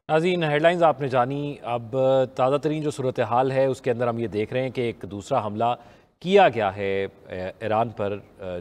नाज़रीन, हेडलाइंस आपने जानी। अब ताज़ा तरीन जो सूरत हाल है उसके अंदर हम ये देख रहे हैं कि एक दूसरा हमला किया गया है ईरान पर,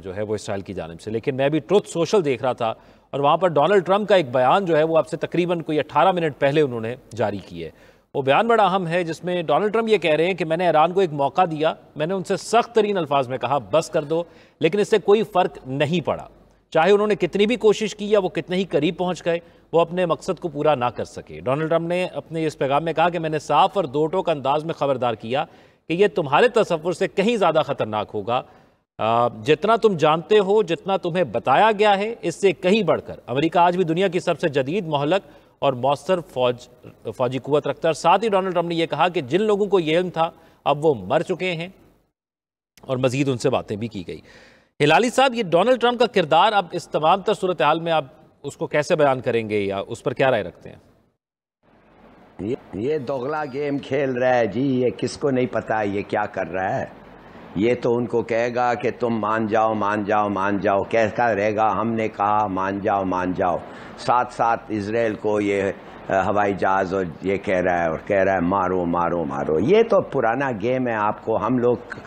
जो है वो इसराइल की जानिब से। लेकिन मैं भी ट्रुथ सोशल देख रहा था और वहाँ पर डोनाल्ड ट्रंप का एक बयान जो है वो आपसे तकरीबन कोई 18 मिनट पहले उन्होंने जारी की है। वो बयान बड़ा अहम है, जिसमें डोनाल्ड ट्रंप ये कह रहे हैं कि मैंने ईरान को एक मौका दिया, मैंने उनसे सख्त तरीन अल्फाज में कहा बस कर दो, लेकिन इससे कोई फ़र्क नहीं पड़ा। चाहे उन्होंने कितनी भी कोशिश की या वो कितने ही करीब पहुंच गए, वो अपने मकसद को पूरा ना कर सके। डोनाल्ड ट्रंप ने अपने इस पैगाम में कहा कि मैंने साफ और दो टोक अंदाज में खबरदार किया कि यह तुम्हारे तसव्वुर से कहीं ज़्यादा खतरनाक होगा। जितना तुम जानते हो, जितना तुम्हें बताया गया है, इससे कहीं बढ़कर अमेरिका आज भी दुनिया की सबसे जदीद मोहलक और मौसर फौजी कुव्वत रखता है। साथ ही डोनाल्ड ट्रंप ने यह कहा कि जिन लोगों को ये इल्म था अब वो मर चुके हैं, और मजीद उनसे बातें भी की गई। हिलाली साहब, ये डोनाल्ड ट्रंप का किरदार अब इस तमाम तर सूरत हाल में आप उसको कैसे बयान करेंगे या उस पर क्या राय रखते हैं? ये दोगला गेम खेल रहा है जी। ये किसको नहीं पता ये क्या कर रहा है। ये तो उनको कहेगा कि तुम मान जाओ मान जाओ मान जाओ, कैसा रहेगा हमने कहा मान जाओ मान जाओ। साथ साथ इजराइल को ये हवाई जहाज और ये कह रहा है और कह रहा है मारो मारो मारो। ये तो पुराना गेम है। आपको हम लोग,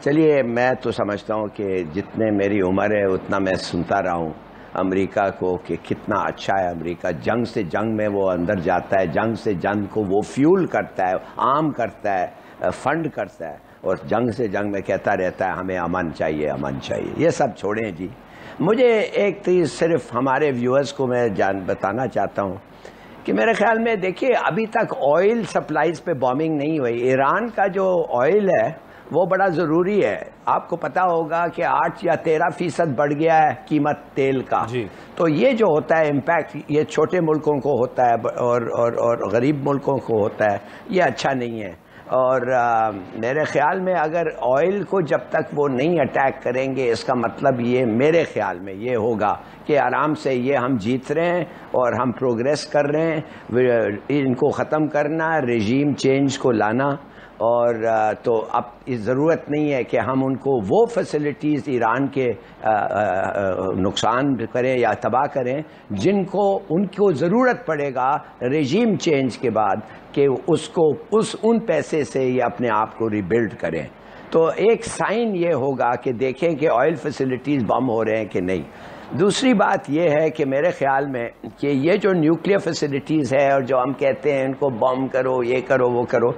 चलिए मैं तो समझता हूँ कि जितने मेरी उम्र है उतना मैं सुनता रहा हूँ अमेरिका को कि कितना अच्छा है अमेरिका। जंग से जंग में वो अंदर जाता है, जंग से जंग को वो फ्यूल करता है, आम करता है, फंड करता है, और जंग से जंग में कहता रहता है हमें अमन चाहिए अमन चाहिए। ये सब छोड़ें जी। मुझे एक चीज़ सिर्फ हमारे व्यूअर्स को मैं बताना चाहता हूँ कि मेरे ख्याल में देखिए अभी तक ऑयल सप्लाईज पे बॉम्बिंग नहीं हुई। ईरान का जो ऑयल है वो बड़ा ज़रूरी है। आपको पता होगा कि 8 या 13% बढ़ गया है कीमत तेल का। तो ये जो होता है इम्पैक्ट ये छोटे मुल्कों को होता है और गरीब मुल्कों को होता है। ये अच्छा नहीं है। और मेरे ख्याल में अगर ऑयल को जब तक वो नहीं अटैक करेंगे, इसका मतलब ये मेरे ख्याल में ये होगा कि आराम से ये हम जीत रहे हैं और हम प्रोग्रेस कर रहे हैं। इनको ख़त्म करना, रेजीम चेंज को लाना, और तो अब इस ज़रूरत नहीं है कि हम उनको वो फैसिलिटीज़ ईरान के नुकसान करें या तबाह करें जिनको उनको ज़रूरत पड़ेगा रेजीम चेंज के बाद कि उसको उन पैसे से ये अपने आप को रिबिल्ड करें। तो एक साइन ये होगा कि देखें कि ऑयल फैसिलिटीज़ बम हो रहे हैं कि नहीं। दूसरी बात यह है कि मेरे ख्याल में कि ये जो न्यूक्लियर फैसिलिटीज़ है और जो हम कहते हैं इनको बम करो, ये करो, वो करो।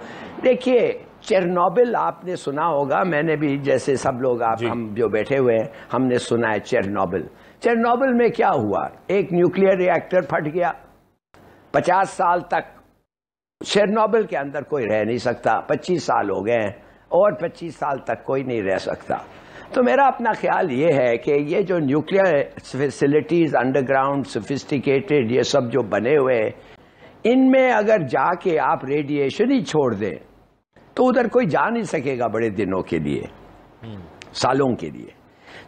देखिए चेरनोबिल आपने सुना होगा, मैंने भी जैसे सब लोग आप हम जो बैठे हुए हैं हमने सुना है चेरनोबिल। चेरनोबिल में क्या हुआ? एक न्यूक्लियर रिएक्टर फट गया। 50 साल तक चेरनोबिल के अंदर कोई रह नहीं सकता। 25 साल हो गए हैं और 25 साल तक कोई नहीं रह सकता। तो मेरा अपना ख्याल ये है कि ये जो न्यूक्लियर फैसिलिटीज़ अंडरग्राउंड सोफिस्टिकेटेड ये सब जो बने हुए हैं, इनमें अगर जाके आप रेडिएशन ही छोड़ दें तो उधर कोई जा नहीं सकेगा बड़े दिनों के लिए, सालों के लिए।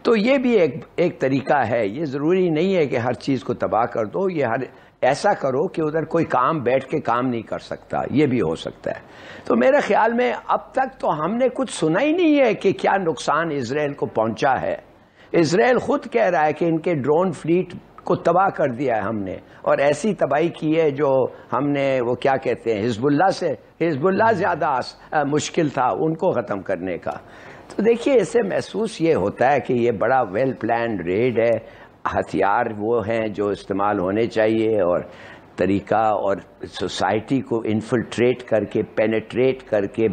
तो ये भी एक तरीका है। ये ज़रूरी नहीं है कि हर चीज़ को तबाह कर दो। ये हर ऐसा करो कि उधर कोई काम बैठ के काम नहीं कर सकता, ये भी हो सकता है। तो मेरे ख्याल में अब तक तो हमने कुछ सुना ही नहीं है कि क्या नुकसान इजराइल को पहुंचा है। इजराइल खुद कह रहा है कि इनके ड्रोन फ्लीट को तबाह कर दिया है हमने, और ऐसी तबाही की है जो हमने वो क्या कहते हैं हिजबुल्लाह ज़्यादा मुश्किल था उनको ख़त्म करने का। तो देखिए इससे महसूस ये होता है कि ये बड़ा वेल प्लान्ड रेड है। हथियार वो हैं जो इस्तेमाल होने चाहिए, और तरीका और सोसाइटी को इन्फिल्ट्रेट करके, पेनेट्रेट करके,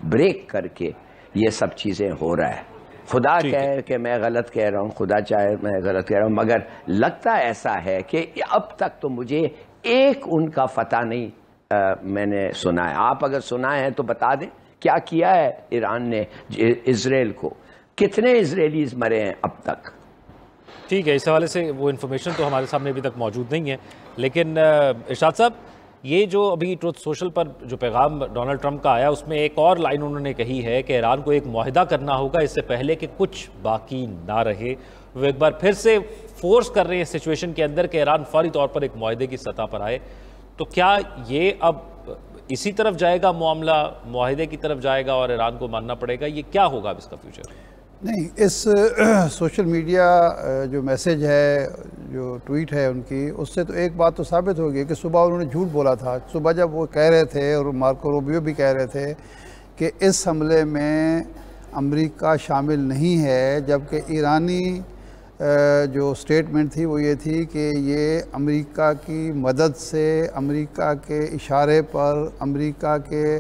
ब्रेक करके ये सब चीज़ें हो रहा है। खुदा कहे कि मैं गलत कह रहा हूँ, खुदा चाहे मैं गलत कह रहा हूँ, मगर लगता ऐसा है कि अब तक तो मुझे एक उनका फतह नहीं मैंने सुना है। आप अगर सुना है तो बता दें क्या किया है ईरान ने इजराइल को, कितने इजरायलीज मरे हैं अब तक। ठीक है, इस हवाले से वो इन्फॉर्मेशन तो हमारे सामने अभी तक मौजूद नहीं है। लेकिन इरशाद साहब, ये जो अभी ट्रुथ सोशल पर जो पैगाम डोनाल्ड ट्रंप का आया उसमें एक और लाइन उन्होंने कही है कि ईरान को एक मुआहिदा करना होगा इससे पहले कि कुछ बाकी ना रहे। वो एक बार फिर से फोर्स कर रहे हैं सिचुएशन के अंदर कि ईरान फौरी तौर पर एक मुआहिदे की सतह पर आए। तो क्या ये अब इसी तरफ जाएगा मामला, मुआहिदे की तरफ जाएगा और ईरान को मानना पड़ेगा? ये क्या होगा अब इसका फ्यूचर? नहीं, इस सोशल मीडिया जो मैसेज है, जो ट्वीट है उनकी, उससे तो एक बात तो साबित हो गई कि सुबह उन्होंने झूठ बोला था। सुबह जब वो कह रहे थे और मार्को रूबियो भी कह रहे थे कि इस हमले में अमेरिका शामिल नहीं है, जबकि ईरानी जो स्टेटमेंट थी वो ये थी कि ये अमेरिका की मदद से, अमेरिका के इशारे पर, अमेरिका के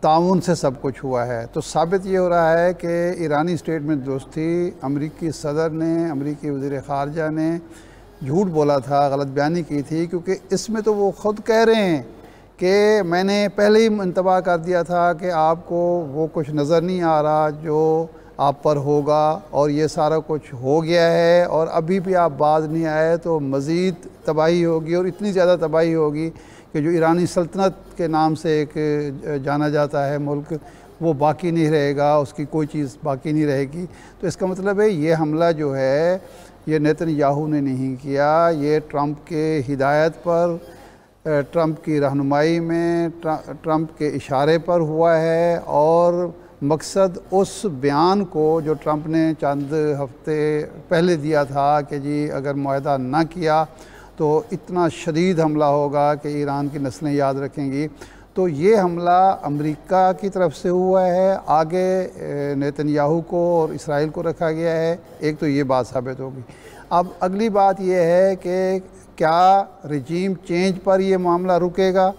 ताउन से सब कुछ हुआ है। तो साबित ये हो रहा है कि ईरानी स्टेटमेंट दुरुस्त थी। अमेरिकी सदर ने, अमेरिकी वज़ीर ख़ारजा ने झूठ बोला था, गलत बयानी की थी, क्योंकि इसमें तो वो ख़ुद कह रहे हैं कि मैंने पहले ही इंतबाह कर दिया था कि आपको वो कुछ नज़र नहीं आ रहा जो आप पर होगा, और ये सारा कुछ हो गया है, और अभी भी आप बाज नहीं आए तो मज़ीद तबाही होगी, और इतनी ज़्यादा तबाही होगी कि जो ईरानी सल्तनत के नाम से एक जाना जाता है मुल्क, वो बाकी नहीं रहेगा, उसकी कोई चीज़ बाकी नहीं रहेगी। तो इसका मतलब है ये हमला जो है ये नेतन्याहू ने नहीं किया, ये ट्रंप के हिदायत पर, ट्रंप की रहनुमाई में, ट्रंप के इशारे पर हुआ है। और मकसद उस बयान को जो ट्रंप ने चंद हफ्ते पहले दिया था कि जी अगर मुआहदा ना किया तो इतना शदीद हमला होगा कि ईरान की नस्लें याद रखेंगी, तो ये हमला अमेरिका की तरफ से हुआ है, आगे नेतन्याहू को और इसराइल को रखा गया है। एक तो ये बात साबित होगी। अब अगली बात ये है कि क्या रजीम चेंज पर ये मामला रुकेगा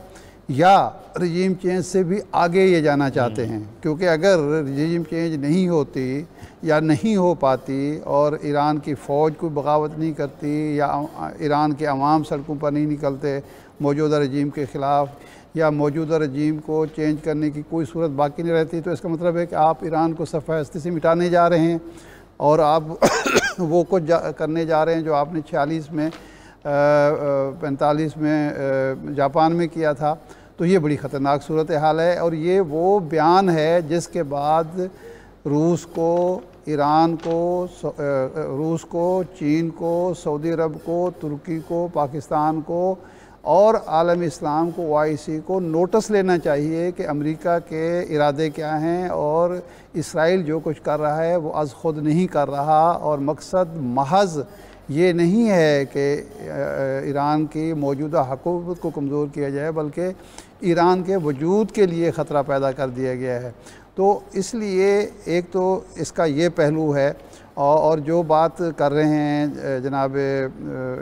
या रजीम चेंज से भी आगे ये जाना चाहते हैं, क्योंकि अगर रजीम चेंज नहीं होती या नहीं हो पाती और ईरान की फ़ौज कोई बगावत नहीं करती या ईरान के अवाम सड़कों पर नहीं निकलते मौजूदा रजीम के ख़िलाफ़, या मौजूदा रजीम को चेंज करने की कोई सूरत बाकी नहीं रहती, तो इसका मतलब है कि आप ईरान को सफ़े हस्ती से मिटाने जा रहे हैं और आप वो कुछ करने जा रहे हैं जो आपने 46 में 45 में जापान में किया था। तो ये बड़ी ख़तरनाक सूरत हाल है, और ये वो बयान है जिसके बाद रूस को, ईरान को, रूस को, चीन को, सऊदी अरब को, तुर्की को, पाकिस्तान को और आलम इस्लाम को, OIC को नोटिस लेना चाहिए कि अमेरिका के इरादे क्या हैं, और इसराइल जो कुछ कर रहा है वो अज़ ख़ुद नहीं कर रहा, और मकसद महज ये नहीं है कि ईरान की मौजूदा हुकूमत को कमज़ोर किया जाए, बल्कि ईरान के वजूद के लिए ख़तरा पैदा कर दिया गया है। तो इसलिए एक तो इसका ये पहलू है, और जो बात कर रहे हैं जनाब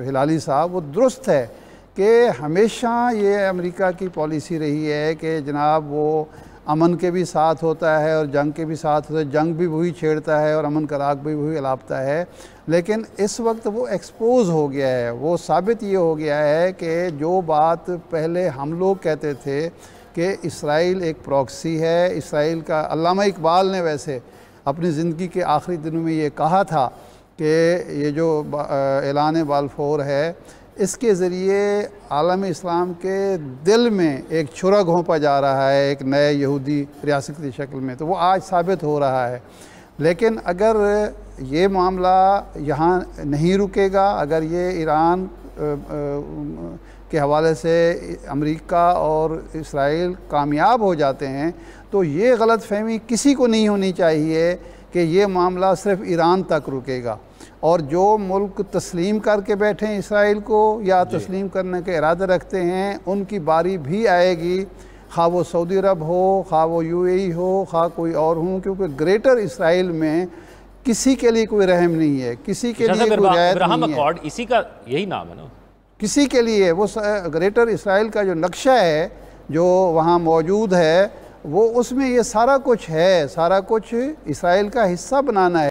हिलाली साहब वो दुरुस्त है कि हमेशा ये अमेरिका की पॉलिसी रही है कि जनाब वो अमन के भी साथ होता है और जंग के भी साथ होता है, जंग भी वही छेड़ता है और अमन का राग भी वही अलापता है। लेकिन इस वक्त वो एक्सपोज हो गया है, वो साबित ये हो गया है कि जो बात पहले हम लोग कहते थे कि इसराइल एक प्रॉक्सी है, इसराइल का अल्लामा इकबाल ने वैसे अपनी ज़िंदगी के आखिरी दिनों में ये कहा था कि ये जो ऐलान बाल्फोर है इसके ज़रिए आलम इस्लाम के दिल में एक छुरा घोंपा जा रहा है एक नए यहूदी रियासत की शक्ल में, तो वो आज साबित हो रहा है। लेकिन अगर ये मामला यहाँ नहीं रुकेगा, अगर ये ईरान के हवाले से अमेरिका और इसराइल कामयाब हो जाते हैं तो ये गलतफहमी किसी को नहीं होनी चाहिए कि ये मामला सिर्फ ईरान तक रुकेगा, और जो मुल्क तस्लीम करके बैठे हैं इसराइल को या तस्लीम करने के इरादे रखते हैं उनकी बारी भी आएगी, खा वो सऊदी अरब हो, खा वो UAE हो, खा कोई और हो, क्योंकि ग्रेटर इसराइल में किसी के लिए कोई रहम नहीं है, किसी के लिए कोई रियायत नहीं है। इसी का यही नाम है ना, किसी के लिए वो ग्रेटर इसराइल का जो नक्शा है जो वहाँ मौजूद है वो उसमें ये सारा कुछ है, सारा कुछ इसराइल का हिस्सा बनाना है।